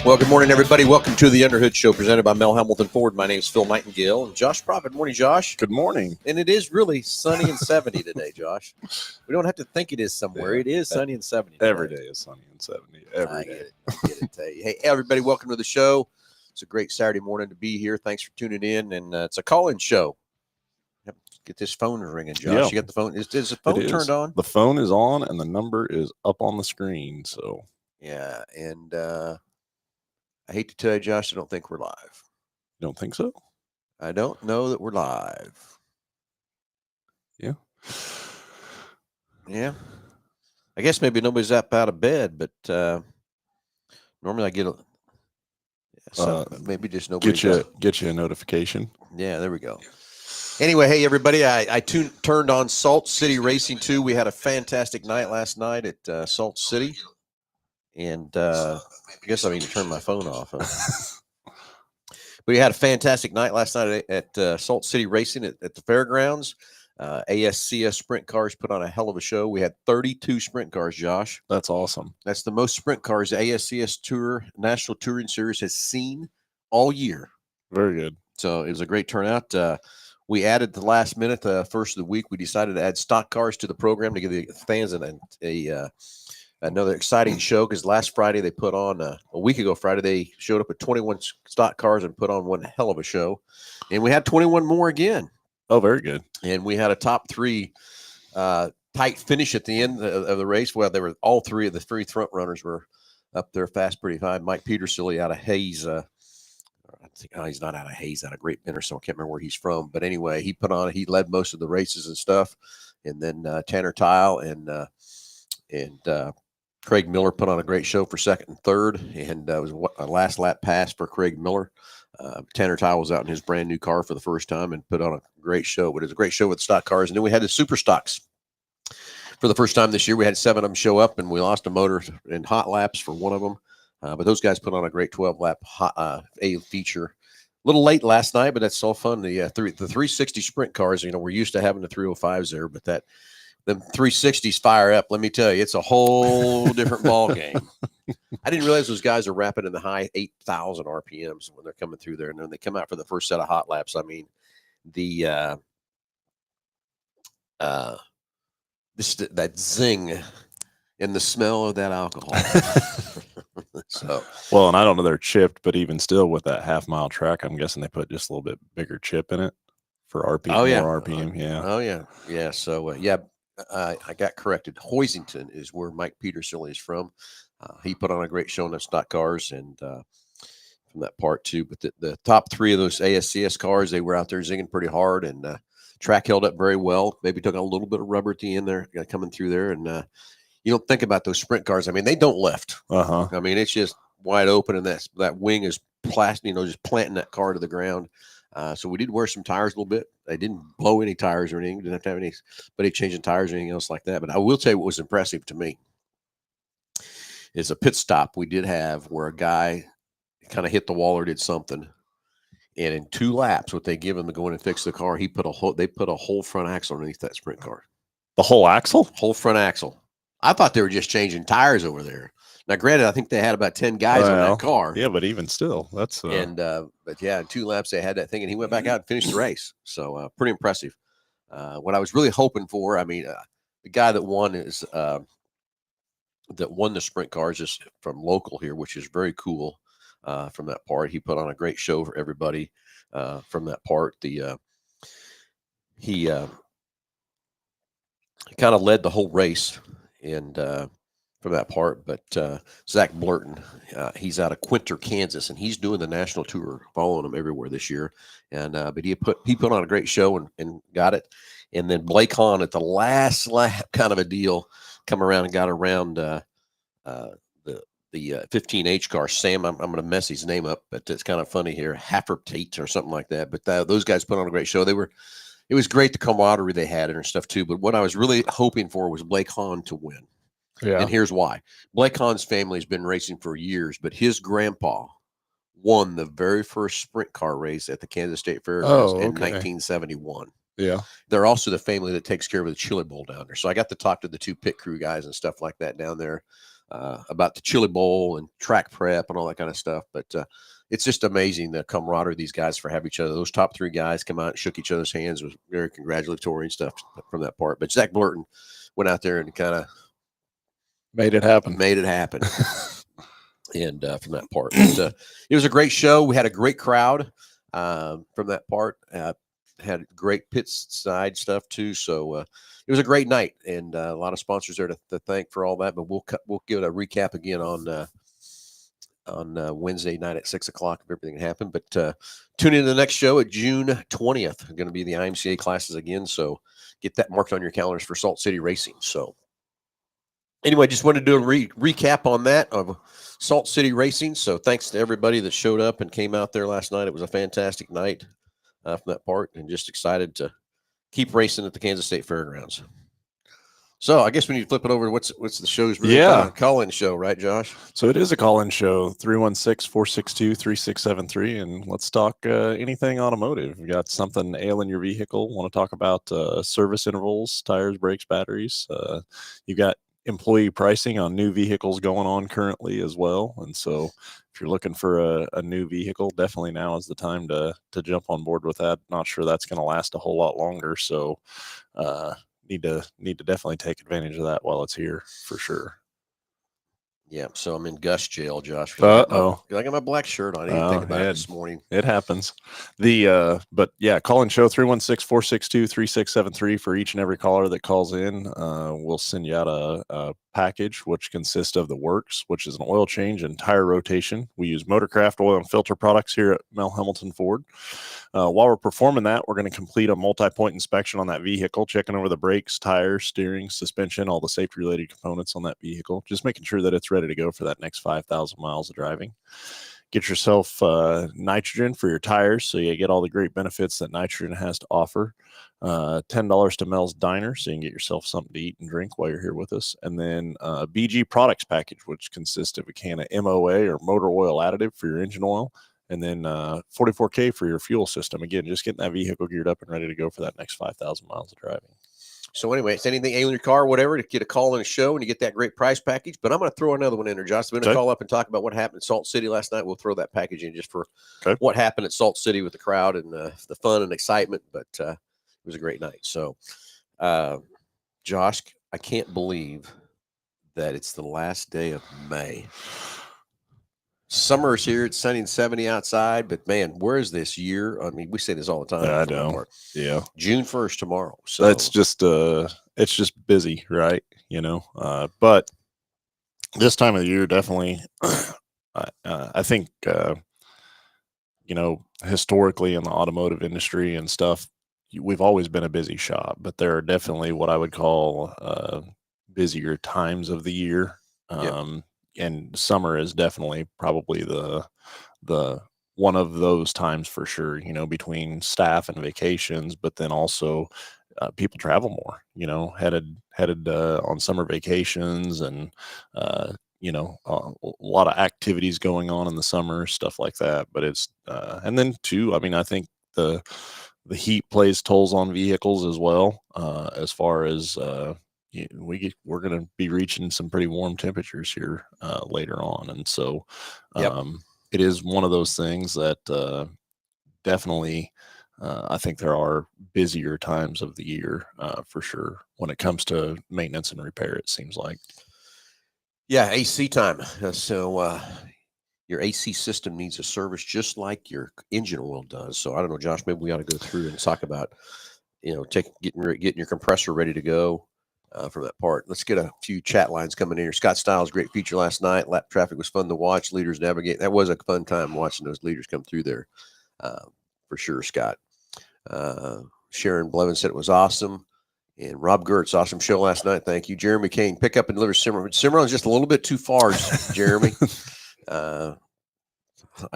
Well, good morning, everybody. Welcome to the Underhood Show presented by Mel Hambelton Ford. My name is Phil Nightingale and Josh Prophet. Good morning, Josh. Good morning. And it is really sunny and 70 today, Josh. We don't have to think it is somewhere. Yeah. It is sunny and 70 today. Every day is sunny and 70. Every day. Get it, tell you. Hey, everybody, welcome to the show. It's a great Saturday morning to be here. Thanks for tuning in. And it's a call-in show. Get this phone ringing, Josh. Yeah. You got the phone? Is the phone turned on? The phone is on and the number is up on the screen. So yeah, and I hate to tell you, Josh, I don't think we're live. You don't think so? I don't know that we're live. Yeah. Yeah. I guess maybe nobody's up out of bed, but normally I get maybe just nobody get you a notification. Yeah, there we go. Anyway, hey everybody, I turned on Salt City Racing 2. We had a fantastic night last night at Salt City, and I guess I need to turn my phone off. Huh? We had a fantastic night last night at Salt City Racing at the fairgrounds. ASCS sprint cars put on a hell of a show. We had 32 sprint cars, Josh. That's awesome. That's the most sprint cars the ASCS Tour National Touring Series has seen all year. Very good. So it was a great turnout. We added the last minute, first of the week, we decided to add stock cars to the program to give the fans another exciting show, because last Friday they put on, a week ago Friday, they showed up with 21 stock cars and put on one hell of a show. And we had 21 more again. Oh, very good. And we had a top three tight finish at the end of the race. Well, there were all three of the three front runners were up there fast pretty high. Mike Petersilly out of Hayes, he's not out of Hayes, out of Great Bend or so. I can't remember where he's from. But anyway, he led most of the races and stuff. And then Tanner Tile and Craig Miller put on a great show for second and third. And it was a last lap pass for Craig Miller. Tanner Tile was out in his brand new car for the first time and put on a great show. But it was a great show with stock cars. And then we had the super stocks. For the first time this year, we had 7 of them show up, and we lost a motor in hot laps for one of them. But those guys put on a great 12-lap A feature. A little late last night, but that's so fun. The 360 sprint cars, we're used to having the 305s there, but them 360s fire up. Let me tell you, it's a whole different ball game. I didn't realize those guys are rapping in the high 8,000 RPMs when they're coming through there, and then they come out for the first set of hot laps. I mean, that zing and the smell of that alcohol. So, well, and I don't know they're chipped, but even still with that half-mile track, I'm guessing they put just a little bit bigger chip in it for RPM. Oh yeah, more RPM. Yeah. Oh yeah. So I got corrected. Hoisington is where Mike Petersilly is from. He put on a great show in the stock cars and from that part too. But the top 3 of those ASCS cars, they were out there zinging pretty hard, and track held up very well. Maybe took a little bit of rubber at the end there, coming through there, and you don't think about those sprint cars. I mean, they don't lift. I mean, it's just wide open, and that wing is plastic, just planting that car to the ground. So we did wear some tires a little bit. They didn't blow any tires or anything. Didn't have to have anybody changing tires or anything else like that. But I will tell you what was impressive to me is a pit stop we did have where a guy kind of hit the wall or did something. And in 2 laps, what they give him to go in and fix the car, they put a whole front axle underneath that sprint car. The whole axle? Whole front axle. I thought they were just changing tires over there. Now, granted, I think they had about 10 guys on that car. Yeah, but even still, that's but yeah, in 2 laps they had that thing, and he went back out and finished the race. So pretty impressive. What I was really hoping for, I mean, the guy that won the sprint cars is from local here, which is very cool. From that part, he put on a great show for everybody. From that part, he kind of led the whole race, and from that part. But Zach Blurton, he's out of Quinter, Kansas, and he's doing the national tour, following them everywhere this year. And but he put on a great show and got it. And then Blake Hahn at the last lap, kind of a deal, come around and got around the 15H car. Sam, I'm going to mess his name up, but it's kind of funny here, Haffertate or something like that. But those guys put on a great show. It was great, the camaraderie they had and stuff too. But what I was really hoping for was Blake Hahn to win. Yeah. And here's why. Blake Hahn's family has been racing for years, but his grandpa won the very first sprint car race at the Kansas State Fairgrounds in 1971. Yeah. They're also the family that takes care of the Chili Bowl down there. So I got to talk to the 2 pit crew guys and stuff like that down there. about the Chili Bowl and track prep and all that kind of stuff. But it's just amazing the camaraderie these guys for have each other. Those top 3 guys come out and shook each other's hands. It was very congratulatory and stuff from that part. But Zach Blurton went out there and kind of made it happen. And from that part, it was a great show. We had a great crowd from that part. Had great pit side stuff too. So it was a great night, and a lot of sponsors there to thank for all that. But we'll give it a recap again on Wednesday night at 6:00 of everything that happened. But tune in to the next show at June 20th. Going to be the IMCA classes again. So get that marked on your calendars for Salt City Racing. So anyway, just wanted to do a recap on that of Salt City Racing. So thanks to everybody that showed up and came out there last night. It was a fantastic night from that part, and just excited to keep racing at the Kansas State Fairgrounds. So I guess we need to flip it over to what's the show's really call-in show, right, Josh? So it is a call-in show, 316-462-3673, and let's talk anything automotive. You got something ailing your vehicle, want to talk about service intervals, tires, brakes, batteries. You got employee pricing on new vehicles going on currently as well. And so if you're looking for a new vehicle, definitely now is the time to jump on board with that. Not sure that's going to last a whole lot longer. So need to definitely take advantage of that while it's here for sure. Yeah, so I'm in Gus jail, Josh. Uh-oh. I got my black shirt on. I didn't think about it this morning. It happens. But yeah, call-in show 316-462-3673 for each and every caller that calls in. We'll send you out a package, which consists of the works, which is an oil change and tire rotation. We use Motorcraft oil and filter products here at Mel Hambelton Ford. While we're performing that, we're going to complete a multi-point inspection on that vehicle, checking over the brakes, tires, steering, suspension, all the safety-related components on that vehicle, just making sure that it's ready to go for that next 5,000 miles of driving. Get yourself nitrogen for your tires, so you get all the great benefits that nitrogen has to offer. $10 to Mel's Diner, so you can get yourself something to eat and drink while you're here with us. And then BG Products Package, which consists of a can of MOA or motor oil additive for your engine oil, and then 44K for your fuel system. Again, just getting that vehicle geared up and ready to go for that next 5,000 miles of driving. So anyway, it's anything ailing your car, whatever, to get a call in a show and you get that great price package. But I'm going to throw another one in there, Josh. We're going to call up and talk about what happened at Salt City last night. We'll throw that package in just for what happened at Salt City with the crowd and the fun and excitement. But it was a great night. So, Josh, I can't believe that it's the last day of May. Summer is here. It's sunny and 70 outside, but man, where is this year? I mean, we say this all the time. I know. Yeah. June 1st tomorrow. So that's just it's just busy, right? You know, but this time of the year, definitely, I think, you know, historically in the automotive industry and stuff, we've always been a busy shop, but there are definitely what I would call busier times of the year. And summer is definitely probably the one of those times for sure, you know, between staff and vacations, but then also people travel more, you know, headed on summer vacations and, you know, a lot of activities going on in the summer, stuff like that. But it's, and then too, I mean, I think the heat plays tolls on vehicles as well, as far as, we're going to be reaching some pretty warm temperatures here later on. And so it is one of those things that definitely I think there are busier times of the year for sure when it comes to maintenance and repair, it seems like. Yeah, AC time. So your AC system needs a service just like your engine oil does. So I don't know, Josh, maybe we ought to go through and talk about, you know, getting your compressor ready to go. From that part. Let's get a few chat lines coming in here. Scott Stiles, great feature last night. Lap traffic was fun to watch. Leaders navigate. That was a fun time watching those leaders come through there, for sure, Scott. Sharon Blevin said it was awesome. And Rob Gertz, awesome show last night. Thank you. Jeremy Kane, pick up and deliver Cimarron. Cimarron's just a little bit too far, Jeremy. I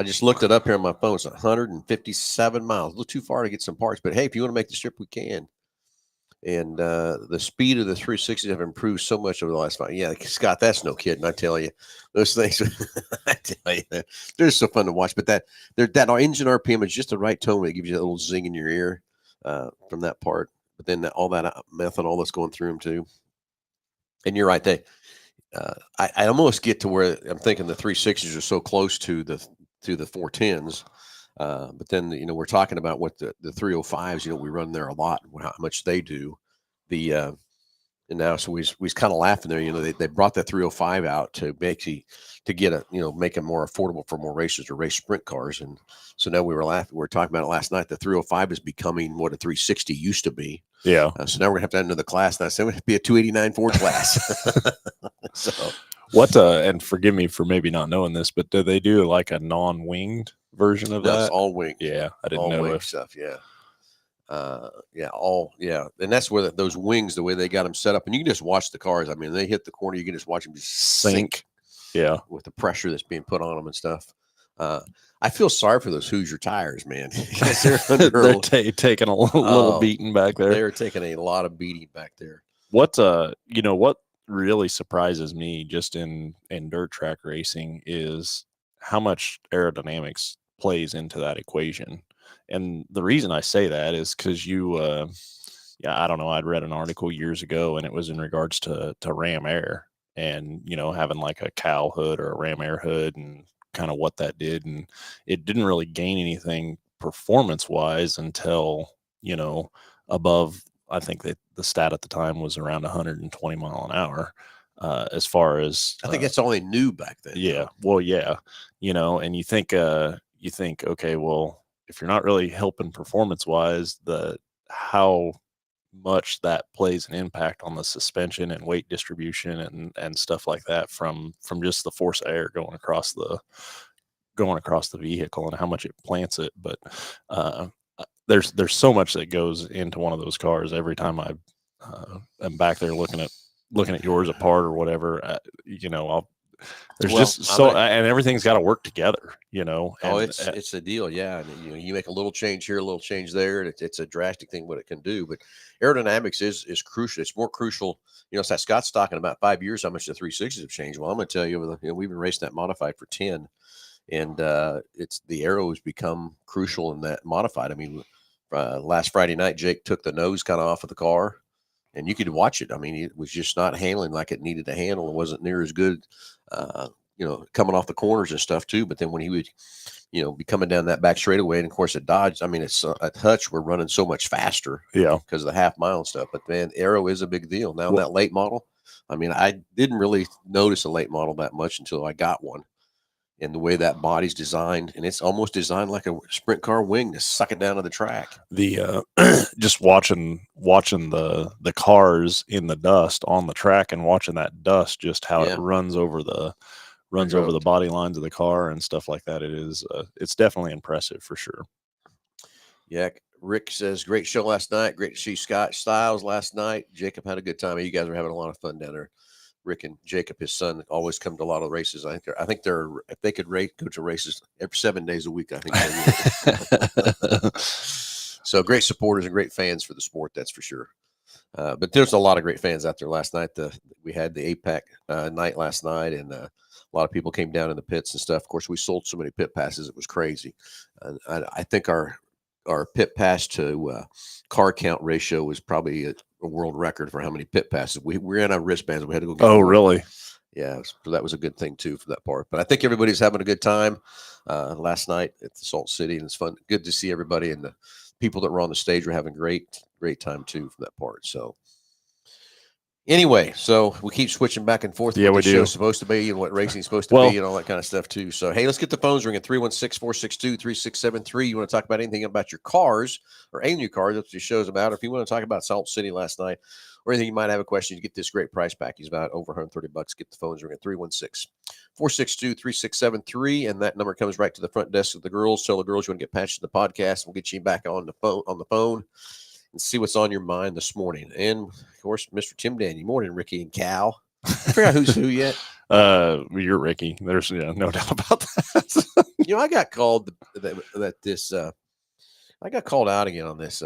just looked it up here on my phone. It's 157 miles. A little too far to get some parts. But, hey, if you want to make the trip, we can. And the speed of the 360s have improved so much over the last 5 years. Yeah, Scott, that's no kidding. I tell you, those things, I tell you, they're so fun to watch. But that engine RPM is just the right tone. It gives you a little zing in your ear from that part. But then all that methanol that's going through them too. And you're right. I almost get to where I'm thinking the 360s are so close to the 410s. But then, we're talking about what the 305s, we run there a lot, and how much they do. The And now, so we kind of laughing there. They brought that 305 out to get make it more affordable for more racers to race sprint cars. And so now we were talking about it last night. The 305 is becoming what a 360 used to be. Yeah. So now we're gonna have to add another class. And I said it would be a 289 Ford class. So what? And forgive me for maybe not knowing this, but do they do like a non-winged version of that? It's all wing. Yeah, I didn't all know wing if stuff. Yeah. And that's where those wings, the way they got them set up, and you can just watch the cars. I mean, they hit the corner, you can just watch them just sink. Yeah, with the pressure that's being put on them and stuff. I feel sorry for those Hoosier tires, man. they're taking a little beating back there. They're taking a lot of beating back there. What what really surprises me just in dirt track racing is how much aerodynamics plays into that equation. And the reason I say that is because I don't know, I'd read an article years ago, and it was in regards to Ram Air and, having like a cowl hood or a Ram Air hood and kind of what that did. And it didn't really gain anything performance wise until, above, I think that the stat at the time was around 120 mile an hour. As far as I think that's all they knew back then. Yeah. Well, yeah. And you think, okay, well, if you're not really helping performance wise, how much that plays an impact on the suspension and weight distribution and stuff like that from just the force of air going across the vehicle and how much it plants it. But there's so much that goes into one of those cars. Every time I'm back there looking at yours apart or whatever, and everything's got to work together, it's a deal. Yeah. And you make a little change here, a little change there, and it's a drastic thing what it can do. But aerodynamics is crucial. It's more crucial. Scott's talking about 5 years, how much the 360s have changed. Well, I'm going to tell you, we've been racing that modified for 10, and it's the aero has become crucial in that modified. I mean, last Friday night, Jake took the nose kind of off of the car, and you could watch it. I mean, it was just not handling like it needed to handle. It wasn't near as good, coming off the corners and stuff too. But then when he would, be coming down that back straightaway, and of course at Dodge, I mean, it's at Hutch, we're running so much faster, because of the half mile and stuff. But man, aero is a big deal now. That late model, I mean, I didn't really notice a late model that much until I got one. And the way that body's designed, and it's almost designed like a sprint car wing to suck it down to the track. The just watching the cars in the dust on the track and watching that dust, just how it runs over the body lines of the car and stuff like that. It's definitely impressive for sure. Yeah. Rick says, great show last night. Great to see Scott Styles last night. Jacob had a good time. You guys are having a lot of fun down there. Rick and Jacob, his son, always come to a lot of races. I think they're if they could go to races every 7 days a week, I think they would. So great supporters and great fans for the sport, that's for sure. But there's a lot of great fans out there last night. We had the APAC night last night, and a lot of people came down in the pits and stuff. Of course, we sold so many pit passes, it was crazy. I think our pit pass to car count ratio was probably a world record for how many pit passes. We ran out of wristbands. We had to go get Oh, more. really? Yeah, so that was a good thing too for that part. But I think everybody's having a good time last night at the Salt City, and it's fun. Good to see everybody, and the people that were on the stage were having great time too for that part. So anyway, so we keep switching back and forth. Yeah, what we the do. show's supposed to be and what racing's supposed to be and all that kind of stuff too. So hey, let's get the phones ringing. 316-462-3673. You want to talk about anything about your cars or any new cars? That's what your show's about. Or if you want to talk about Salt City last night or anything, you might have a question, you get this great price package about over $130. Get the phones ringing. 316-462-3673, and that number comes right to the front desk of the girls. Tell the girls you want to get patched to the podcast. We'll get you back on the phone and see what's on your mind this morning. And of course, Mr. Tim Danny. Morning, Ricky and Cal. I forgot who's who yet. You're Ricky. There's no doubt about that. I got called I got called out again on this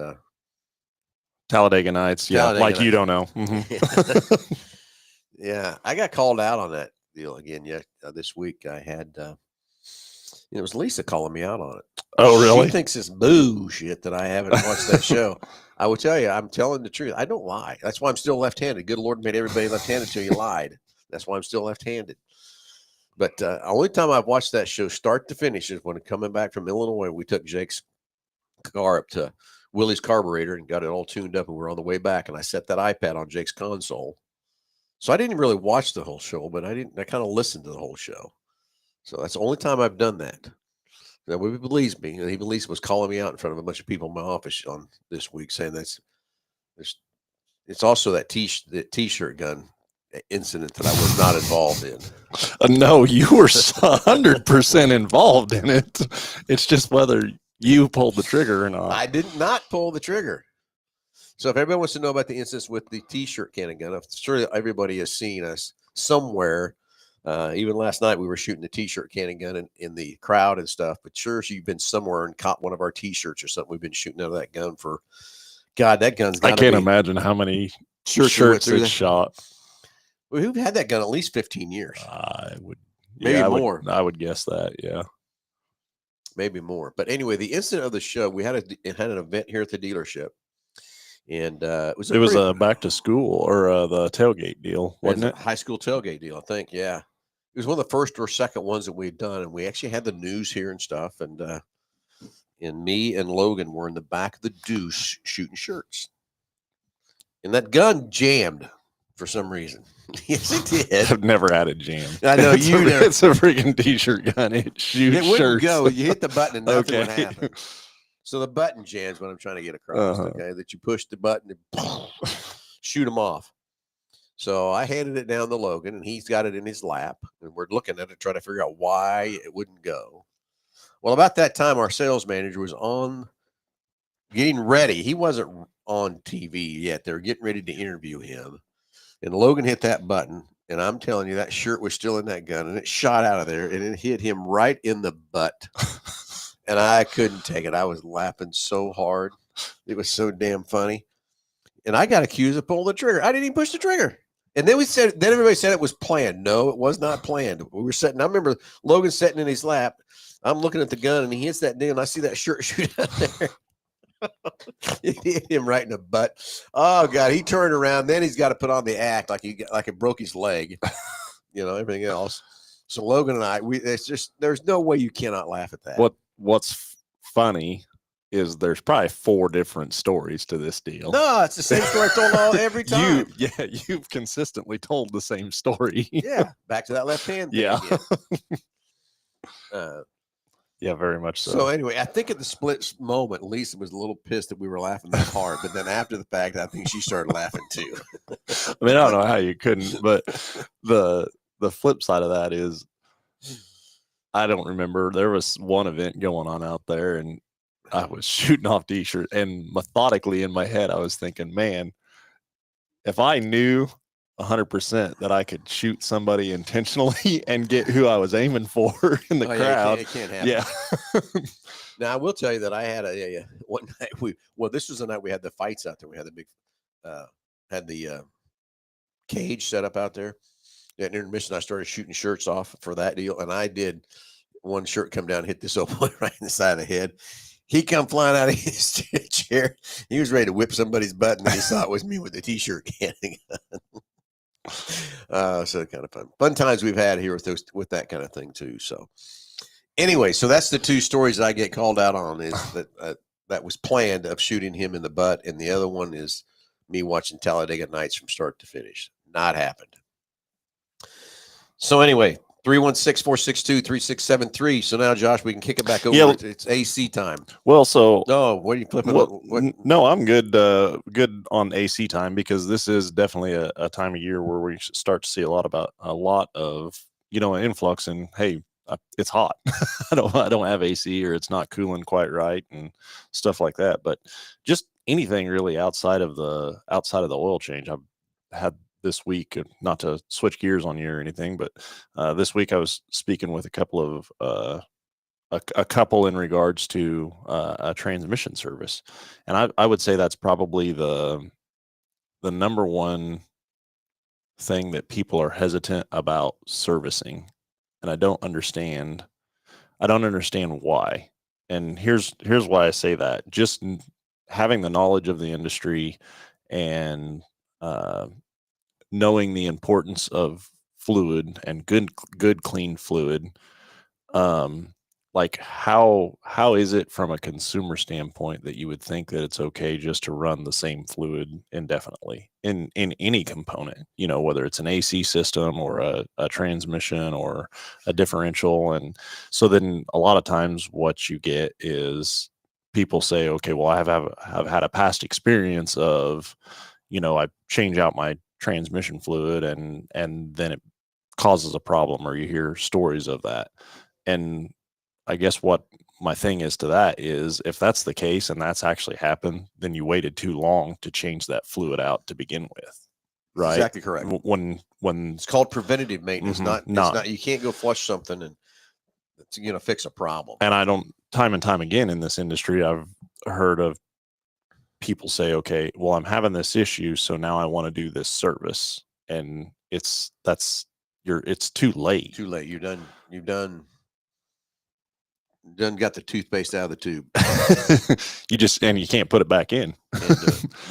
Talladega Nights. Yeah, Talladega like Nights. You don't know. Mm-hmm. Yeah, I got called out on that deal again. Yeah, this week I had it was Lisa calling me out on it. Oh, really? She thinks it's bullshit that I haven't watched that show. I will tell you, I'm telling the truth. I don't lie. That's why I'm still left-handed. Good Lord made everybody left-handed until you lied. That's why I'm still left-handed. But only time I've watched that show start to finish is when coming back from Illinois. We took Jake's car up to Willie's carburetor and got it all tuned up, and we're on the way back. And I set that iPad on Jake's console, so I didn't really watch the whole show, but I kind of listened to the whole show. So that's the only time I've done that. Now, he believes me, and he believes was calling me out in front of a bunch of people in my office on this week, saying it's also that t-shirt gun incident that I was not involved in. No, you were 100% involved in it. It's just whether you pulled the trigger or not. I did not pull the trigger. So if everybody wants to know about the instance with the t-shirt cannon gun, I'm sure everybody has seen us somewhere. Even last night we were shooting the t-shirt cannon gun in the crowd and stuff, but sure you've been somewhere and caught one of our t-shirts or something. We've been shooting out of that gun for, God, that gun's I can't imagine how many shirts it's shot. We've had that gun at least 15 years. I would, maybe more. I would guess that, yeah. Maybe more. But anyway, the incident of the show, we had an event here at the dealership. And it was a back to school or the tailgate deal, wasn't it? High school tailgate deal, I think. Yeah, it was one of the first or second ones that we'd done, and we actually had the news here and stuff. And me and Logan were in the back of the Deuce shooting shirts, and that gun jammed for some reason. Yes, it did. I've never had it jammed. I know it's a freaking t-shirt gun. It shoots wouldn't shirts. go. You hit the button and nothing would happen. So the button jams what I'm trying to get across, okay, that you push the button and shoot them off. So I handed it down to Logan, and he's got it in his lap, and we're looking at it, trying to figure out why it wouldn't go. Well, about that time, our sales manager was on getting ready. He wasn't on TV yet. They were getting ready to interview him. And Logan hit that button, and I'm telling you, that shirt was still in that gun, and it shot out of there, and it hit him right in the butt. And I couldn't take it. I was laughing so hard. It was so damn funny. And I got accused of pulling the trigger. I didn't even push the trigger. And then everybody said it was planned. No, it was not planned. We were sitting. I remember Logan sitting in his lap. I'm looking at the gun, and he hits that deal, and I see that shirt shoot out there. It hit him right in the butt. Oh God! He turned around. Then he's got to put on the act like it broke his leg. Everything else. So Logan and I, there's no way you cannot laugh at that. What's funny is there's probably 4 different stories to this deal. No, it's the same story I told every time. You've consistently told the same story. Yeah, back to that left hand thing. Yeah. Yeah, very much so. So anyway, I think at the split moment, Lisa was a little pissed that we were laughing that hard. But then after the fact, I think she started laughing too. I mean, I don't know how you couldn't, but the flip side of that is, I don't remember. There was one event going on out there, and I was shooting off t-shirts, and methodically in my head, I was thinking, man, if I knew 100% that I could shoot somebody intentionally and get who I was aiming for in the crowd. It can't happen. Yeah. Now I will tell you that I had one night this was the night we had the fights out there. We had the big had the cage set up out there. At intermission, I started shooting shirts off for that deal, and I did one shirt come down and hit this old boy right in the side of the head. He come flying out of his chair. He was ready to whip somebody's butt, and then he saw it was me with the t-shirt cannon gun. So kind of fun times we've had here with that kind of thing too. So anyway, so that's the 2 stories I get called out on, is that that was planned, of shooting him in the butt, and the other one is me watching Talladega Nights from start to finish. Not happened. So anyway, 316-462-3673. So now, Josh, we can kick it back over. Yeah, it's AC time. Well, so what are you flipping? No, I'm good. Good on AC time, because this is definitely a time of year where we start to see a lot of an influx. And hey, it's hot. I don't have AC, or it's not cooling quite right, and stuff like that. But just anything really outside of the oil change, I've had this week, not to switch gears on you or anything, but this week I was speaking with a couple of a couple in regards to a transmission service, and I would say that's probably the number one thing that people are hesitant about servicing, and I don't understand why. And here's why I say that. Just having the knowledge of the industry and knowing the importance of fluid and good clean fluid, like how is it from a consumer standpoint that you would think that it's okay just to run the same fluid indefinitely in any component, whether it's an AC system or a transmission or a differential? And so then a lot of times what you get is people say, okay, well, I've had a past experience of, I change out my transmission fluid and then it causes a problem, or you hear stories of that. And I guess what my thing is to that is, if that's the case and that's actually happened, then you waited too long to change that fluid out to begin with, right? Exactly correct. When it's called preventative maintenance, Mhm, not you can't go flush something and it's going to fix a problem. and I don't, time and time again in this industry, I've heard of people say, okay, well, I'm having this issue, so now I want to do this service, and it's too late. Too late. You've done got the toothpaste out of the tube. And you can't put it back in.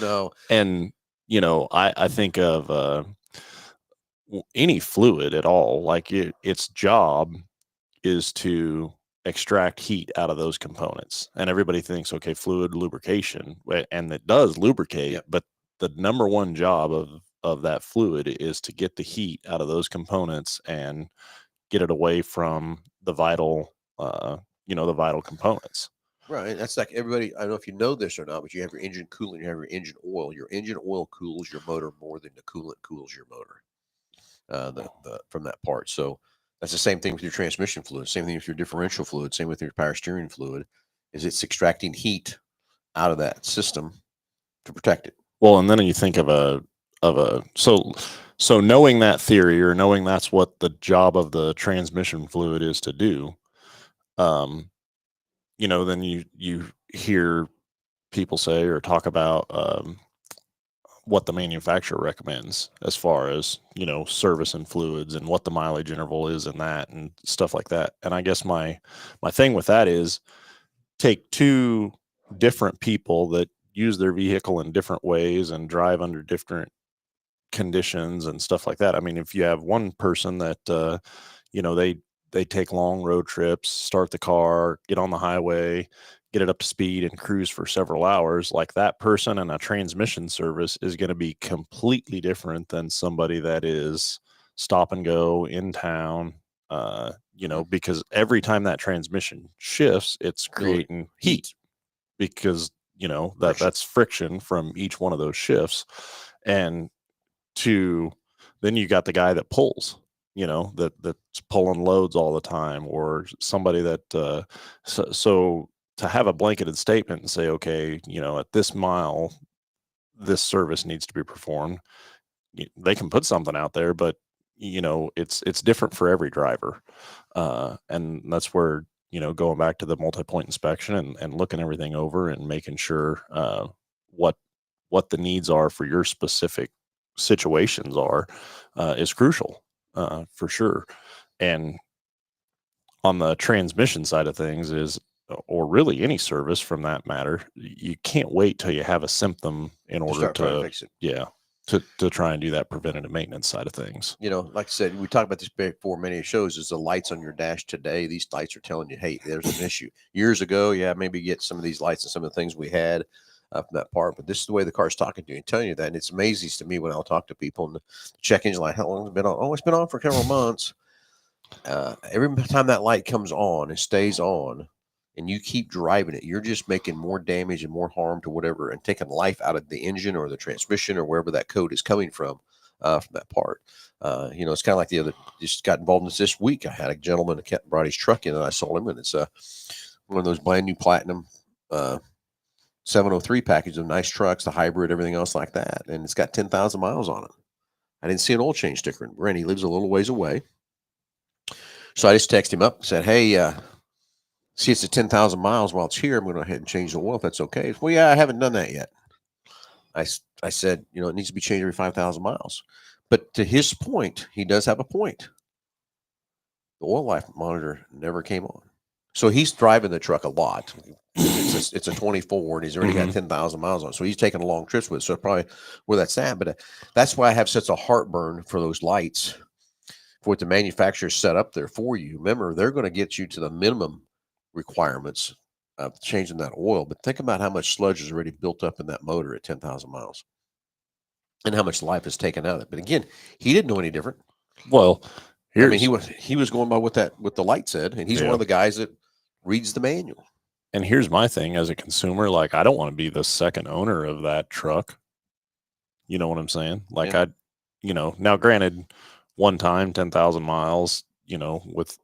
No. And I think of any fluid at all, like its job is to extract heat out of those components. And everybody thinks, okay, fluid lubrication, and it does lubricate, Yep. but the number one job of that fluid is to get the heat out of those components and get it away from the vital the vital components. Right. That's like everybody. I don't know if you know this or not, but you have your engine coolant, you have your engine oil. Your engine oil cools your motor more than the coolant cools your motor. From that part. So that's the same thing with your transmission fluid. Same thing with your differential fluid. Same with your power steering fluid. Is it's extracting heat out of that system to protect it. Well, and then you think of so knowing that theory, or knowing that's what the job of the transmission fluid is to do, then you hear people say or talk about what the manufacturer recommends as far as, service and fluids and what the mileage interval is in that and stuff like that. And I guess my thing with that is, take two different people that use their vehicle in different ways and drive under different conditions and stuff like that. I mean, if you have one person that, they take long road trips, start the car, get on the highway, get it up to speed and cruise for several hours, like that person and a transmission service is going to be completely different than somebody that is stop and go in town, because every time that transmission shifts, it's creating heat because, that's friction from each one of those shifts. And then you got the guy that pulls, that's pulling loads all the time, or somebody that, so to have a blanketed statement and say, okay, at this mile, this service needs to be performed. They can put something out there, but it's different for every driver. And that's where, going back to the multi-point inspection and looking everything over and making sure, what the needs are for your specific situations is crucial, for sure. And on the transmission side of things or really any service from that matter, you can't wait till you have a symptom in order to fix it. Yeah, to try and do that preventative maintenance side of things. Like I said, we talked about this before many shows, is the lights on your dash today. These lights are telling you, hey, there's an issue. Years ago, maybe get some of these lights and some of the things we had from that part, but this is the way the car's talking to you and telling you that. And it's amazing to me when I'll talk to people and the check engine light, how long has it been on? Oh, it's been on for several months. Every time that light comes on and stays on and you keep driving it, you're just making more damage and more harm to whatever, and taking life out of the engine or the transmission or wherever that code is coming from that part. It's kind of like just got involved in this week. I had a gentleman that brought his truck in and I sold him, and it's one of those brand new platinum 703 package of nice trucks, the hybrid, everything else like that. And it's got 10,000 miles on it. I didn't see an oil change sticker. And Brent, he lives a little ways away. So I just texted him up and said, hey, see, it's at 10,000 miles while it's here. I'm going to go ahead and change the oil if that's okay. Well, yeah, I haven't done that yet. I said, it needs to be changed every 5,000 miles. But to his point, he does have a point. The oil life monitor never came on. So he's driving the truck a lot. It's a 24 and he's already got 10,000 miles on it. So he's taking long trips with it. So probably where that's at. But that's why I have such a heartburn for those lights for what the manufacturer set up there for you. Remember, they're going to get you to the minimum requirements of changing that oil. But think about how much sludge is already built up in that motor at 10,000 miles and how much life is taken out of it. But again, he didn't know any different. Well, I mean, he was going by what the light said, and he's one Yeah. of the guys that reads the manual. And here's my thing as a consumer, like I don't want to be the second owner of that truck. You know what I'm saying? Like Yeah. now granted, one time, 10,000 miles, with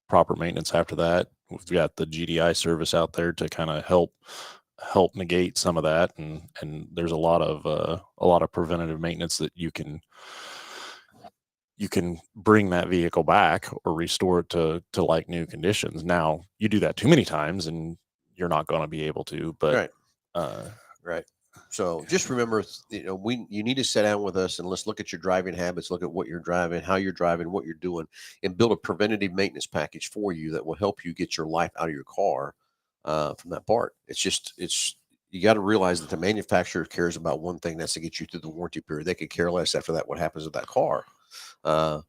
proper maintenance after that, we've got the GDI service out there to kind of help negate some of that. And there's a lot of preventative maintenance that you can bring that vehicle back or restore it to like new conditions. Now you do that too many times and you're not going to be able to, but Right. So just remember, you need to sit down with us and let's look at your driving habits, look at what you're driving, how you're driving, what you're doing, and build a preventative maintenance package for you that will help you get your life out of your car from that part. You got to realize that the manufacturer cares about one thing, that's to get you through the warranty period. They could care less after that what happens with that car. And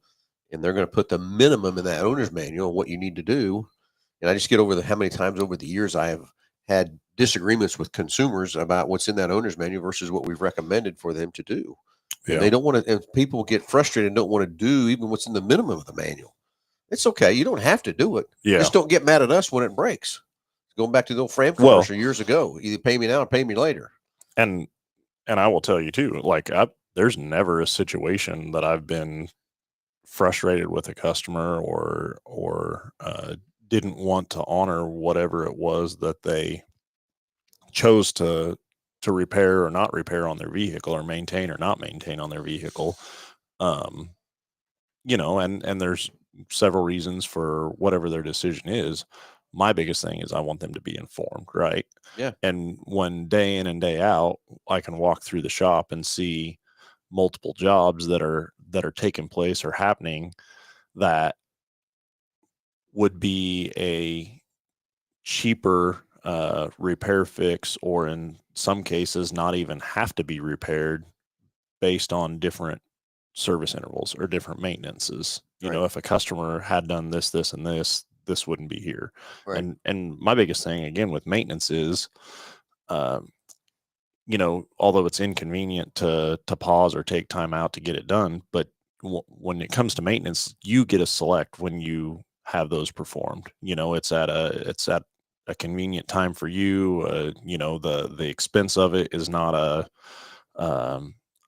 they're going to put the minimum in that owner's manual, what you need to do. And I just get over how many times over the years I have had disagreements with consumers about what's in that owner's manual versus what we've recommended for them to do. And they don't want to, and people get frustrated and don't want to do even what's in the minimum of the manual. It's okay. You don't have to do it. Yeah. Just don't get mad at us when it breaks. Going back to the old Fram commercial years ago, either pay me now or pay me later. And I will tell you too, like there's never a situation that I've been frustrated with a customer or didn't want to honor whatever it was that they chose to repair or not repair on their vehicle, or maintain or not maintain on their vehicle. And there's several reasons for whatever their decision is. My biggest thing is I want them to be informed, right? Yeah. And when day in and day out, I can walk through the shop and see multiple jobs that are taking place or happening that would be a cheaper repair fix, or in some cases not even have to be repaired, based on different service intervals or different maintenances. If a customer had done this, and this wouldn't be here. Right. And my biggest thing again with maintenance is, although it's inconvenient to pause or take time out to get it done, but when it comes to maintenance, you get to select when you have those performed. It's at a convenient time for you. The expense of it is not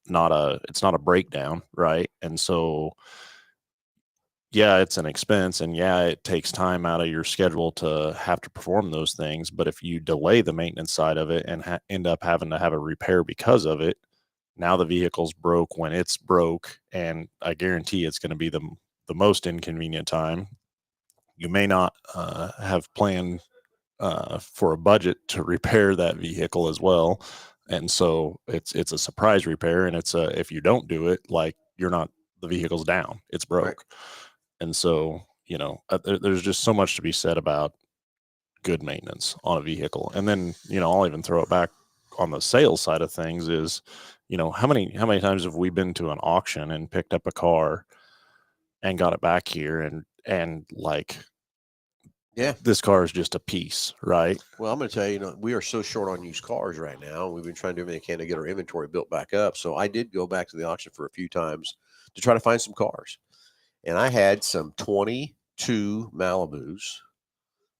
it's not a breakdown, right? And so, yeah, it's an expense, and yeah, it takes time out of your schedule to have to perform those things. But if you delay the maintenance side of it and end up having to have a repair because of it, now the vehicle's broke when it's broke, and I guarantee it's going to be the most inconvenient time. You may not have planned for a budget to repair that vehicle as well. And so it's a surprise repair, and if you don't do it, like, the vehicle's down, it's broke. Right. And so, there's just so much to be said about good maintenance on a vehicle. And then, I'll even throw it back on the sales side of things is, how many times have we been to an auction and picked up a car and got it back here and like, yeah, this car is just a piece, right? Well, I'm going to tell you, we are so short on used cars right now. We've been trying to do everything we can to get our inventory built back up. So I did go back to the auction for a few times to try to find some cars. And I had some 22 Malibus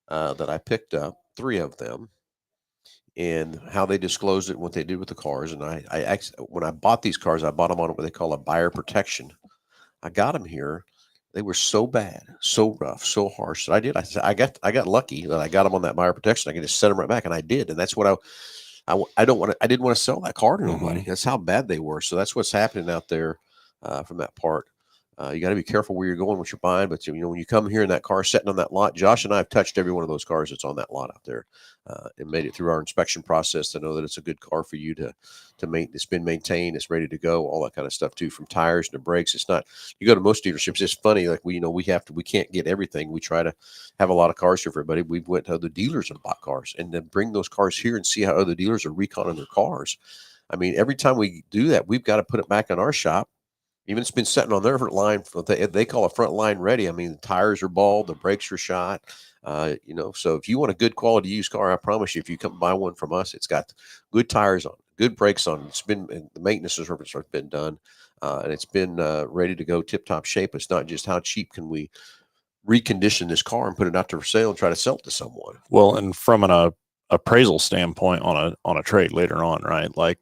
that I picked up, 3 of them, and how they disclosed it and what they did with the cars. And I actually, when I bought these cars, I bought them on what they call a buyer protection. I got them here. They were so bad, so rough, so harsh. I got lucky that I got them on that buyer protection. I could just set them right back, and I did. And that's what I didn't want to sell that car to nobody. That's how bad they were. So that's what's happening out there from that part. You got to be careful where you're going, what you're buying. But when you come here and that car sitting on that lot, Josh and I have touched every one of those cars that's on that lot out there, and made it through our inspection process to know that it's a good car for you to maintain. It's been maintained, it's ready to go, all that kind of stuff too, from tires to brakes. It's not. You go to most dealerships, it's funny. Like we can't get everything. We try to have a lot of cars here for everybody. We went to other dealers and bought cars, and then bring those cars here and see how other dealers are reconning their cars. I mean, every time we do that, we've got to put it back in our shop. Even it's been sitting on their line for they call a front line ready. I mean, the tires are bald, the brakes are shot. So if you want a good quality used car, I promise you, if you come buy one from us, it's got good tires on, good brakes on. It's been the maintenance has been done, and it's been ready to go, tip top shape. It's not just how cheap can we recondition this car and put it out there for sale and try to sell it to someone. Well, and from an appraisal standpoint on a trade later on, right? Like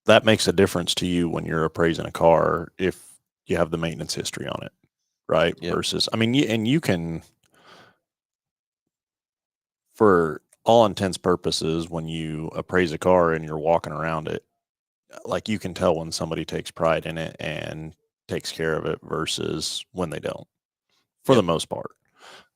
that makes a difference to you when you're appraising a car if you have the maintenance history on it, right? Yep. Versus, I mean, you can, for all intents purposes, when you appraise a car and you're walking around it, like you can tell when somebody takes pride in it and takes care of it versus when they don't, for the most part.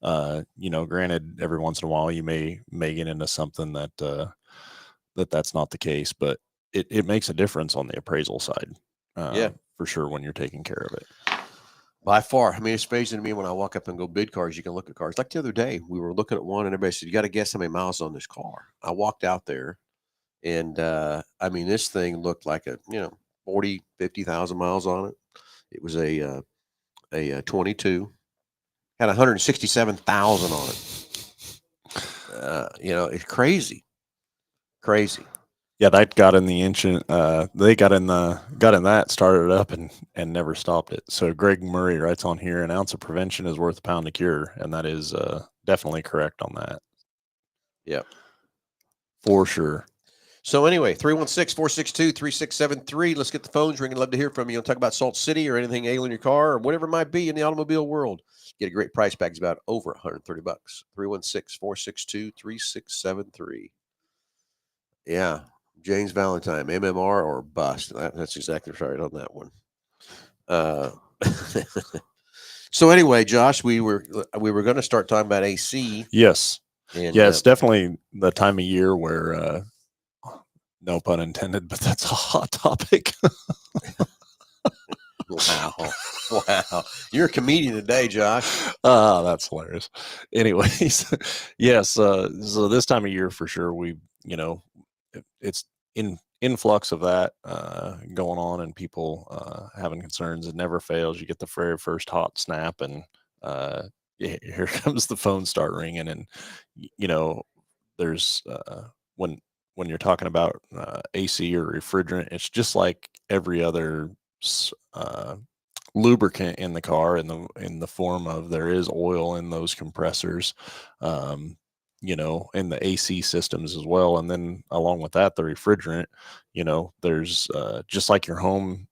Granted, every once in a while you may get into something that's not the case, but it makes a difference on the appraisal side. For sure, when you're taking care of it. By far. I mean, it's amazing to me when I walk up and go bid cars, you can look at cars. Like the other day, we were looking at one and everybody said, you got to guess how many miles on this car. I walked out there and, I mean, this thing looked like 50,000 miles on it. It was a 22, had 167,000 on it. It's crazy. Yeah, that got in the ancient. They got in that, started it up, and never stopped it. So Greg Murray writes on here, an ounce of prevention is worth a pound of cure, and that is definitely correct on that. Yep, for sure. So anyway, 316-462-3673. Let's get the phones ringing. Love to hear from you. Talk about Salt City or anything ailing your car or whatever it might be in the automobile world. Get a great price pack. It's about over $130. 316-462-3673. Yeah. James Valentine, MMR or bust. That's exactly right on that one. So anyway, Josh, we were going to start talking about AC. Yes. And, it's definitely the time of year where, no pun intended, but that's a hot topic. Wow. You're a comedian today, Josh. That's hilarious. Anyways, yes. So this time of year for sure, it's influx of that going on and people having concerns. It never fails. You get the very first hot snap and here comes the phone start ringing. And, there's when you're talking about AC or refrigerant, it's just like every other lubricant in the car in the form of there is oil in those compressors, in the AC systems as well. And then along with that, the refrigerant, there's just like your home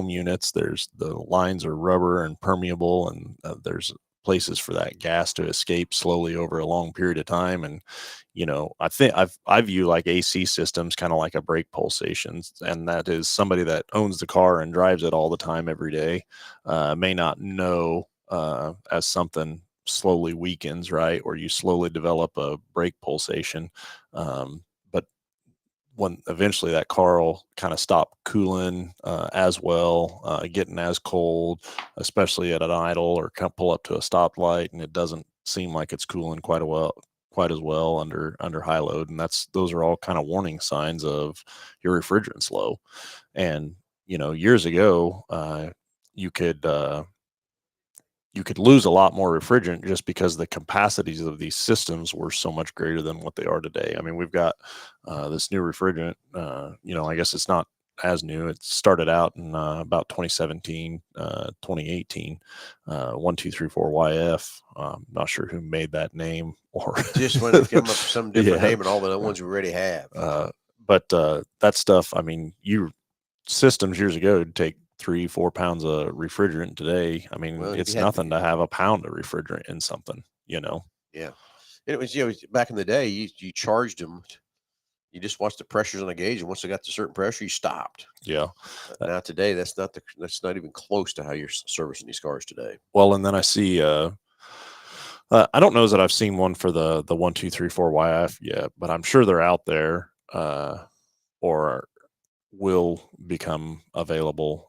units, there's the lines are rubber and permeable, and there's places for that gas to escape slowly over a long period of time. And I think I view like AC systems kind of like a brake pulsations, and that is somebody that owns the car and drives it all the time every day may not know as something slowly weakens, right? Or you slowly develop a brake pulsation. But when eventually that car will kind of stop cooling as well, getting as cold, especially at an idle or pull up to a stoplight, and it doesn't seem like it's cooling quite as well under high load. And those are all kind of warning signs of your refrigerant's low. And years ago, you could lose a lot more refrigerant just because the capacities of these systems were so much greater than what they are today. I mean, we've got this new refrigerant, I guess it's not as new. It started out in about 2017, 2018, 1234YF. I'm not sure who made that name, or just when it came up with some different name and all the other ones we already have. But that stuff, I mean, systems years ago would take 3-4 pounds of refrigerant. Today, I mean, it's nothing to have a pound of refrigerant in something, Yeah. It was, back in the day, you charged them. You just watched the pressures on the gauge, and once they got to a certain pressure, you stopped. Yeah. Now today, that's not even close to how you're servicing these cars today. Well, and then I see, I don't know that I've seen one for the 1234YF yet, but I'm sure they're out there, or will become available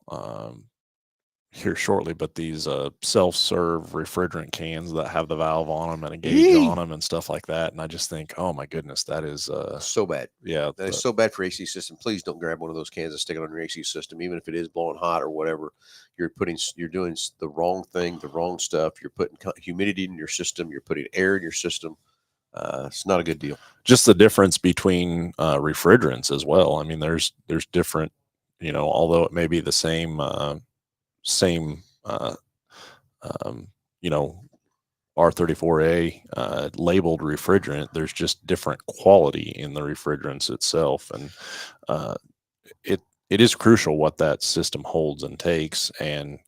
here shortly, but these self-serve refrigerant cans that have the valve on them and a gauge on them and stuff like that. And I just think, oh my goodness, that is so bad. Yeah, that is so bad for AC system. Please don't grab one of those cans and stick it on your AC system, even if it is blowing hot or whatever. You're doing the wrong thing, the wrong stuff. You're putting humidity in your system. You're putting air in your system. It's not a good deal. Just the difference between refrigerants as well. I mean, there's different, although it may be the same R34A labeled refrigerant, there's just different quality in the refrigerants itself. And it is crucial what that system holds and takes. And,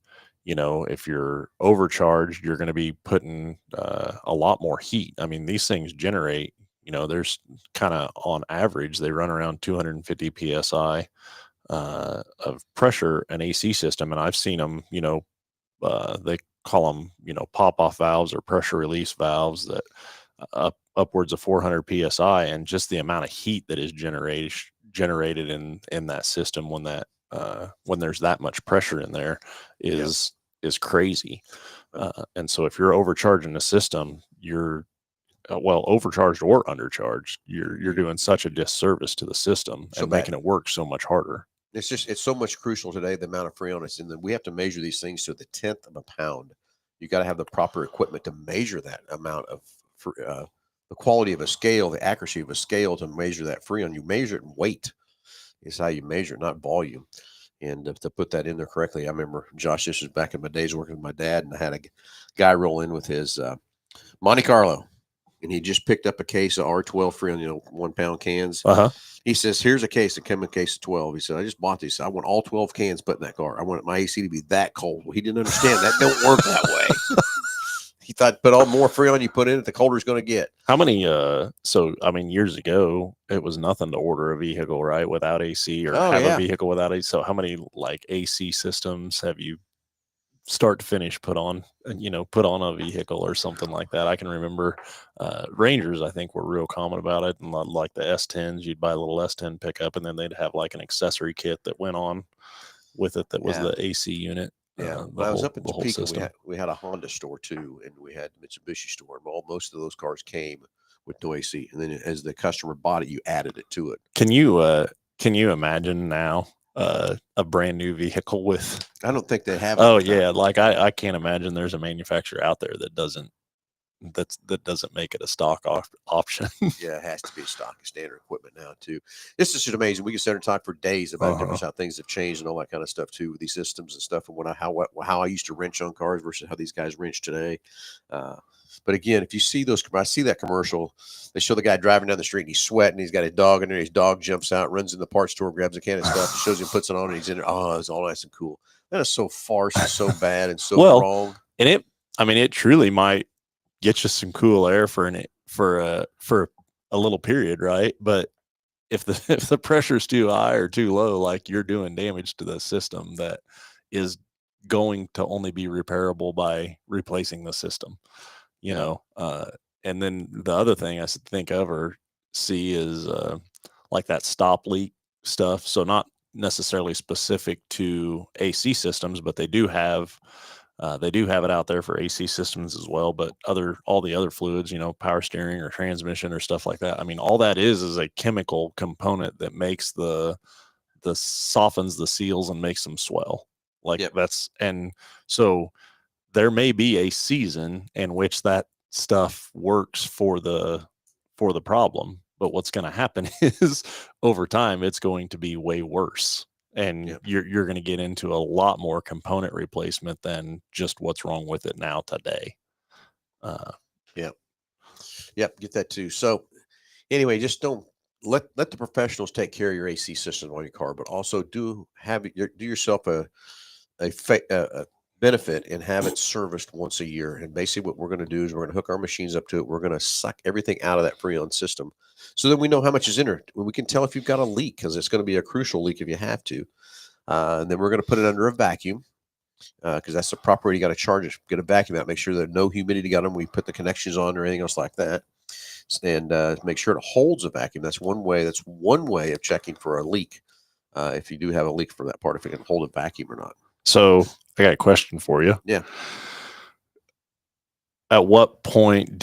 if you're overcharged, you're going to be putting a lot more heat. I mean, these things generate, there's kind of on average, they run around 250 PSI of pressure, an AC system. And I've seen them, they call them, pop off valves or pressure release valves that upwards of 400 PSI. And just the amount of heat that is generated in that system when there's that much pressure in there is crazy. And so if you're overcharging the system, you're overcharged or undercharged, you're doing such a disservice to the system and making it work so much harder. It's so much crucial today, the amount of freon it's in. That we have to measure these things to the 10th of a pound. You got to have the proper equipment to measure that amount of the quality of a scale, the accuracy of a scale to measure that freon. You measure it in weight is how you measure it, not volume. And to put that in there correctly, I remember, Josh, this was back in my days working with my dad, and I had a guy roll in with his Monte Carlo, and he just picked up a case of R12 freon, 1 pound cans. He says, here's a case, a chemical case of 12. He said, I just bought these. I want all 12 cans put in that car. I want my AC to be that cold. Well, he didn't understand that don't work that way. He thought, put all more freon you put in it, the colder it's going to get. How many, years ago, it was nothing to order a vehicle, right, without AC or a vehicle without AC. So how many AC systems have you start to finish put on a vehicle or something like that? I can remember Rangers, I think, were real common about it. And like the S10s, you'd buy a little S10 pickup, and then they'd have like an accessory kit that went on with it that was the AC unit. Yeah, when I was up in Topeka, we had a Honda store too, and we had Mitsubishi store. Most of those cars came with no AC, and then as the customer bought it, you added it to it. Can you imagine now a brand new vehicle with? I don't think they have. Oh yeah, I can't imagine there's a manufacturer out there that doesn't make it a stock option. Yeah, it has to be stock standard equipment now too. This is just amazing. We can sit and talk for days about different how things have changed and all that kind of stuff too, with these systems and stuff, and how I used to wrench on cars versus how these guys wrench today. But again, if you see I see that commercial, they show the guy driving down the street and he's sweating. He's got a dog in there. His dog jumps out, runs in the parts store, grabs a can of stuff, shows him, puts it on, and he's in there. Oh, it's all nice and cool. That is so farce and so bad and so wrong. And it truly might get you some cool air for a little period, right? But if the pressure's too high or too low, like, you're doing damage to the system that is going to only be repairable by replacing the system, and then the other thing I think of or see is like that stop leak stuff. So not necessarily specific to AC systems, but they do have it out there for AC systems as well, but all the other fluids, power steering or transmission or stuff like that. I mean, all that is a chemical component that makes softens the seals and makes them swell. And so there may be a season in which that stuff works for the problem, but what's going to happen is over time, it's going to be way worse. And you're going to get into a lot more component replacement than just what's wrong with it now today. Get that too. So anyway, just don't let the professionals take care of your AC system on your car, but also do yourself a benefit and have it serviced once a year. And basically what we're going to do is we're going to hook our machines up to it. We're going to suck everything out of that Freon system so that we know how much is in there. We can tell if you've got a leak, because it's going to be a crucial leak if you have to. And then we're going to put it under a vacuum, because that's the proper way. You got to charge it, get a vacuum out, make sure that no humidity got them. We put the connections on or anything else like that. And make sure it holds a vacuum. That's one way of checking for a leak. If you do have a leak for that part, if it can hold a vacuum or not. So I got a question for you. Yeah. At what point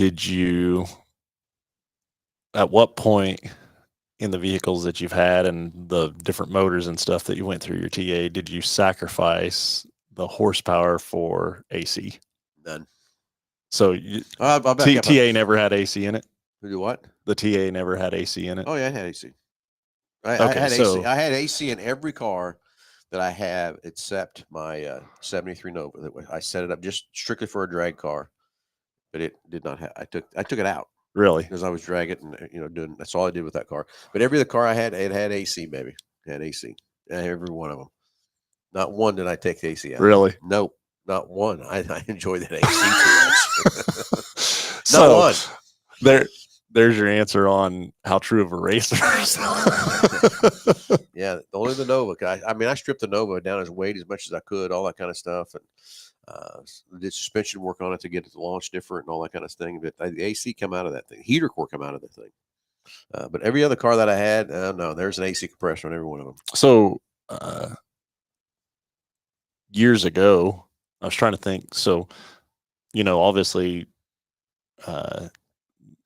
in the vehicles that you've had and the different motors and stuff that you went through your TA, did you sacrifice the horsepower for AC? None. So I'll back up. TA never had AC in it? Do what? The TA never had AC in it? Oh, yeah, I had AC. I Okay, had so- AC. I had AC in every car that I have except my 73 Nova. I set it up just strictly for a drag car, but it did not have. I took it out Really? because I was dragging and doing. That's all I did with that car. But every other car I had, it had AC, baby. It had AC. Every one of them. Not one did I take the AC out. Really? Nope, not one. I enjoy that AC too much. Not So one. there's your answer on how true of a racer. Yeah, only the Nova. I stripped the Nova down as weight as much as I could, all that kind of stuff, and did suspension work on it to get it to launch different and all that kind of thing. But the AC come out of that thing, heater core come out of that thing. But every other car that I had, no, there's an AC compressor on every one of them. So years ago, I was trying to think. So, obviously,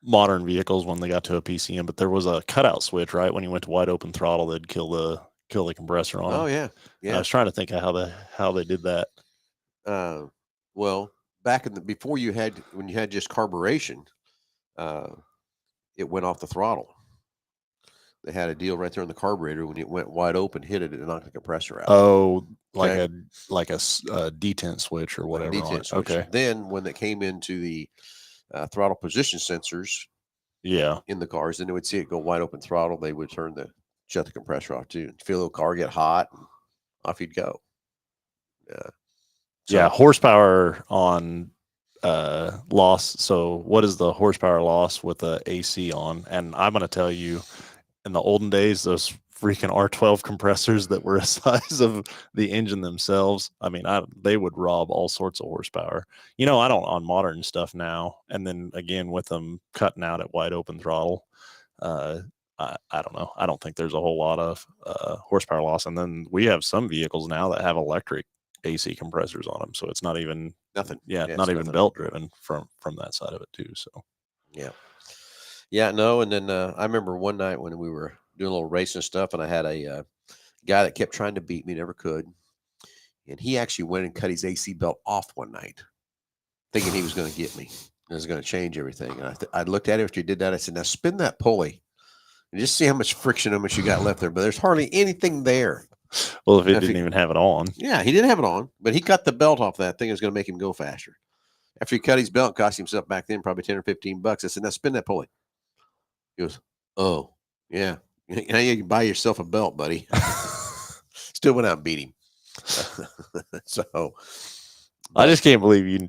modern vehicles when they got to a PCM, but there was a cutout switch, right? When you went to wide open throttle, they'd kill the compressor on. Oh them. yeah. I was trying to think of how they did that. Well, back before when you had just carburation, it went off the throttle. They had a deal right there in the carburetor. When it went wide open, hit it, and knocked the compressor out. Oh, like Okay. a detent switch or whatever. Detent switch. Okay. Then when it came into the throttle position sensors, in the cars, then they would see it go wide open throttle. They would shut the compressor off too. Feel the car get hot, and off you'd go. Yeah. Horsepower on loss. So what is the horsepower loss with the AC on? And I'm going to tell you, in the olden days, those freaking R12 compressors that were the size of the engine themselves, I mean, they would rob all sorts of horsepower. I don't on modern stuff now. And then again, with them cutting out at wide open throttle, I don't know. I don't think there's a whole lot of horsepower loss. And then we have some vehicles now that have electric AC compressors on them, so it's not even nothing. Yeah, not even belt driven from that side of it too. So no. And then I remember one night when we were doing a little racing stuff, and I had a guy that kept trying to beat me, never could, and he actually went and cut his AC belt off one night, thinking he was going to get me. It was going to change everything. And I looked at it after he did that. I said, "Now spin that pulley and just see how much friction, how much you got left there." But there's hardly anything there. Well, if it didn't even have it on. Yeah, he didn't have it on, but he cut the belt off that thing. It was going to make him go faster. After he cut his belt, cost himself back then probably 10 or 15 bucks. I said, "Now spin that pulley." He goes, "Oh, yeah. Now you can buy yourself a belt, buddy." Still went out and beat him. So I just can't believe you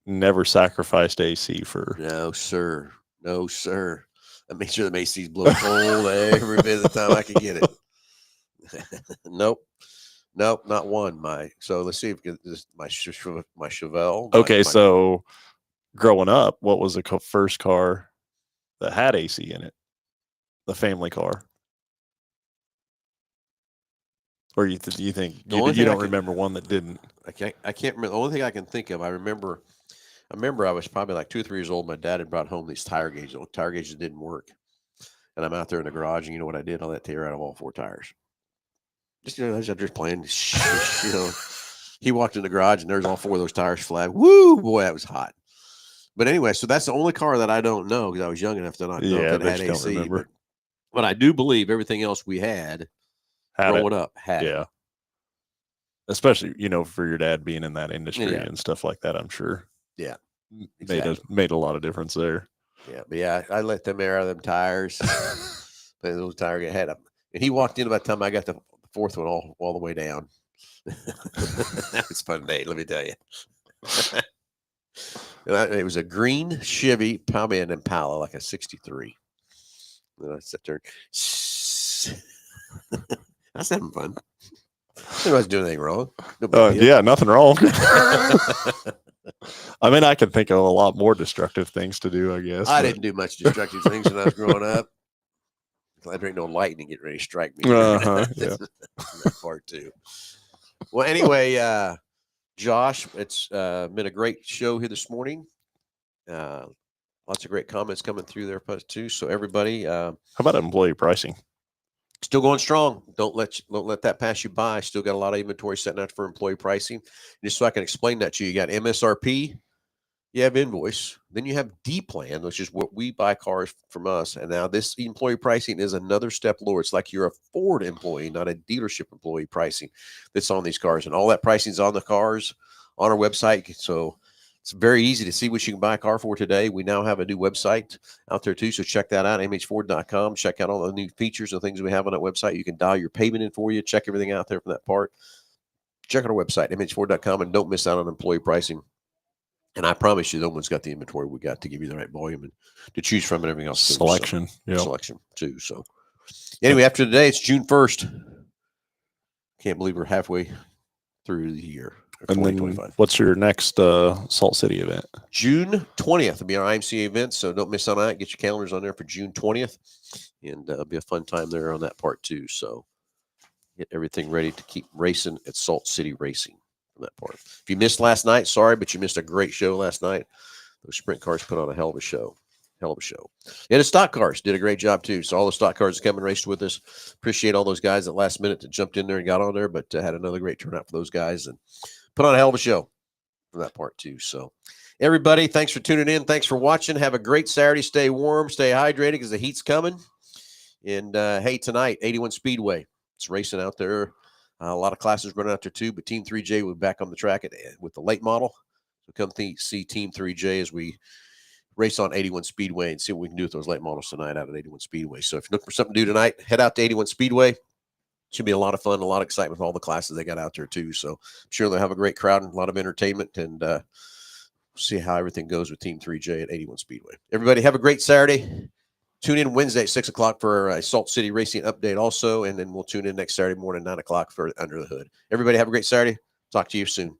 never sacrificed AC for. No, sir. No, sir. I made sure the AC's blow cold every bit of the time I could get it. Nope, not one. So let's see if this my Chevelle. Okay, so growing up, what was the first car that had AC in it? The family car. Or you think you don't remember one that didn't? I can't remember. The only thing I can think of, I remember I was probably like 2 or 3 years old. My dad had brought home these tire gauges. The tire gauges didn't work, and I'm out there in the garage, and you know what I did? I let tear out of all 4 tires. Just I was just playing. He walked in the garage, and there's all 4 of those tires flat. Woo, boy, that was hot. But anyway, so that's the only car that I don't know because I was young enough to not know if it had AC. But I do believe everything else we had growing up had. Yeah. Especially, for your dad being in that industry and stuff like that, I'm sure. Yeah. Exactly. Made a lot of difference there. Yeah. But yeah, I let them air out of them tires. Those tires had them. And he walked in by the time I got the 4th one all the way down. That was a fun day, let me tell you. It was a green Chevy, probably an Impala, like a 63. And I sat there. I was having fun. I wasn't doing anything wrong. Yeah, nothing wrong. I mean, I can think of a lot more destructive things to do, I guess. I didn't do much destructive things when I was growing up. I drank no lightning get ready to strike me. Yeah. That part too. Well, anyway, Josh. It's been a great show here this morning. Lots of great comments coming through there too. So everybody, How about employee pricing? still going strong. Don't let that pass you by. Still got a lot of inventory setting out for employee pricing. Just so I can explain that to you, you got MSRP, you have invoice, then you have D plan, which is what we buy cars from us. And now this employee pricing is another step lower. It's like you're a Ford employee, not a dealership employee pricing that's on these cars. And all that pricing is on the cars on our website. So it's very easy to see what you can buy a car for today. We now have a new website out there too. So check that out, mhford.com. Check out all the new features and things we have on that website. You can dial your payment in for you. Check everything out there from that part. Check out our website, mhford.com, and don't miss out on employee pricing. And I promise you, no one's got the inventory we got to give you the right volume and to choose from and everything else. Too. Selection. So, Yep. Selection too. So anyway, after today, it's June 1st. Can't believe we're halfway through the year. And then what's your next Salt City event? June 20th will be our IMCA event. So don't miss on that. Get your calendars on there for June 20th. And it'll be a fun time there on that part too. So get everything ready to keep racing at Salt City Racing. From that part. If you missed last night, sorry, but you missed a great show last night. Those sprint cars put on a hell of a show. And the stock cars did a great job too. So all the stock cars that come and raced with us. Appreciate all those guys at last minute that jumped in there and got on there, but had another great turnout for those guys and put on a hell of a show for that part too. So everybody, thanks for tuning in. Thanks for watching. Have a great Saturday. Stay warm, stay hydrated because the heat's coming. And hey, tonight, 81 Speedway. It's racing out there. A lot of classes running out there too, but Team 3J will be back on the track with the late model. So come see Team 3J as we race on 81 Speedway and see what we can do with those late models tonight out at 81 Speedway. So if you're looking for something to do tonight, head out to 81 Speedway. Should be a lot of fun, a lot of excitement with all the classes they got out there too. So I'm sure they'll have a great crowd and a lot of entertainment, and see how everything goes with Team 3J at 81 Speedway. Everybody have a great Saturday. Tune in Wednesday at 6 o'clock for a Salt City Racing update also, and then we'll tune in next Saturday morning, 9 o'clock for Under the Hood. Everybody have a great Saturday. Talk to you soon.